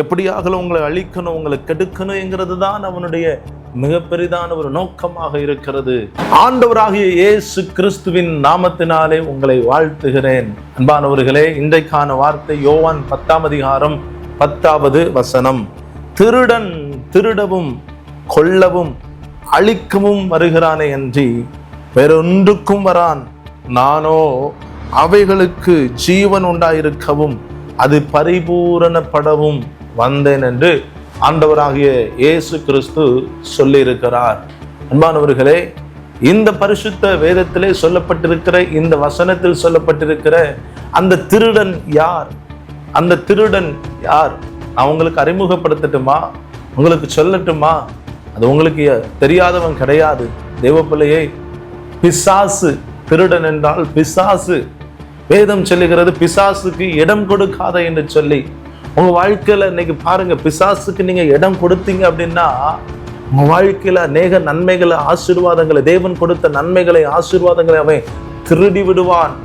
எப்படியாக உங்களை அழிக்கணும், உங்களை கெடுக்கணுங்கிறது தான் அவனுடைய மிகப்பெரிதான ஒரு நோக்கமாக இருக்கிறது. ஆண்டவராகிய இயேசு கிறிஸ்துவின் நாமத்தினாலே உங்களை வாழ்த்துகிறேன். அன்பானவர்களே, இன்றைக்கான வார்த்தை யோவான் 10ஆம் அதிகாரம் 10வது வசனம். திருடன் திருடவும் கொல்லவும் அழிக்கவும் வருகிறானே அன்றி வேறொன்றுக்கும் வரான். நானோ அவைகளுக்கு ஜீவன் உண்டாயிருக்கவும் அது பரிபூரணப்படவும் வந்தேன் என்று ஆண்டவராகிய இயேசு கிறிஸ்து சொல்லி இருக்கிறார். அன்பானவர்களே, இந்த பரிசுத்த வேதத்திலே சொல்லப்பட்டிருக்கிற இந்த வசனத்தில் சொல்லப்பட்டிருக்கிற அந்த திருடன் யார்? அந்த திருடன் யார்? நான் உங்களுக்கு அறிமுகப்படுத்தட்டுமா? உங்களுக்கு சொல்லட்டுமா? அது உங்களுக்கு தெரியாதவன் கிடையாது. தேவப்பிள்ளையே, பிசாசு. திருடன் என்றால் பிசாசு. வேதம் சொல்லுகிறது பிசாசுக்கு இடம் கொடுக்காத என்று சொல்லி. உங்க வாழ்க்கையில இன்னைக்கு பாருங்க, பிசாசுக்கு நீங்க இடம் கொடுத்தீங்க அப்படின்னா உங்க வாழ்க்கையில அநேக நன்மைகளை, ஆசீர்வாதங்களை, தேவன் கொடுத்த நன்மைகளை, ஆசீர்வாதங்களை அவன் திருடி விடுவான்.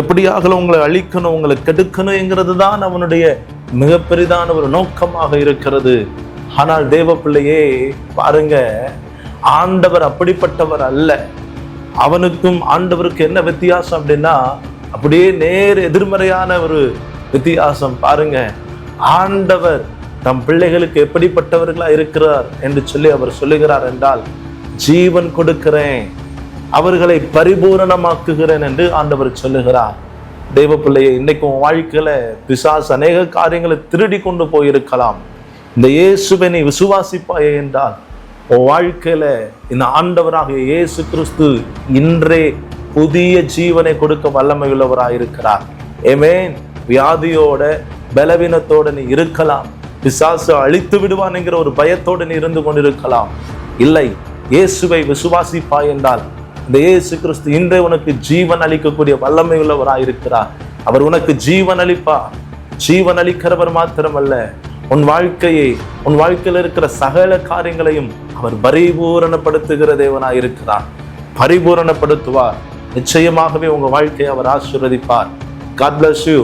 எப்படியாக உங்களை அழிக்கணும், உங்களை கெடுக்கணுங்கிறது தான் அவனுடைய மிகப்பெரிதான ஒரு நோக்கமாக இருக்கிறது. ஆனால் தேவ பிள்ளையே பாருங்க, ஆண்டவர் அப்படிப்பட்டவர் அல்ல. அவனுக்கும் ஆண்டவருக்கு என்ன வித்தியாசம் அப்படின்னா, அப்படியே நேர் எதிர்மறையான ஒரு வித்தியாசம். பாருங்க, ஆண்டவர் தம் பிள்ளைகளுக்கு எப்படிப்பட்டவர்களா இருக்கிறார் என்று சொல்லி அவர் சொல்லுகிறார் என்றால், ஜீவன் கொடுக்கிறேன், அவர்களை பரிபூரணமாக்குகிறேன் என்று ஆண்டவர் சொல்லுகிறார். தெய்வ பிள்ளையை, இன்னைக்கு உன் வாழ்க்கையில பிசாசு அநேக காரியங்களை திருடி கொண்டு போயிருக்கலாம். இந்த இயேசுவை நீ விசுவாசிப்பாயே என்றால் உன் வாழ்க்கையில இந்த ஆண்டவராகிய இயேசு கிறிஸ்து இன்றே புதிய ஜீவனை கொடுக்க வல்லமை உள்ளவராயிருக்கிறார். ஆமென். வியாதியோட, பலவீனத்தோட நீ இருக்கலாம். பிசாசு அழித்து விடுவான் என்கிற ஒரு பயத்தோடு நீ இருந்து கொண்டிருக்கலாம். இல்லை, இயேசுவை விசுவாசிப்பாய் என்றால் இந்த இயேசு கிறிஸ்து இன்றே உனக்கு ஜீவன் அளிக்கக்கூடிய வல்லமை உள்ளவராயிருக்கிறார். அவர் உனக்கு ஜீவன் அளிப்பார். ஜீவன் அளிக்கிறவர் மாத்திரமல்ல, உன் வாழ்க்கையை, உன் வாழ்க்கையில் இருக்கிற சகல காரியங்களையும் அவர் பரிபூரணப்படுத்துகிற தேவனாயிருக்கிறார். பரிபூரணப்படுத்துவார். நிச்சயமாகவே உங்க வாழ்க்கையை அவர் ஆசீர்வதிப்பார். God bless you.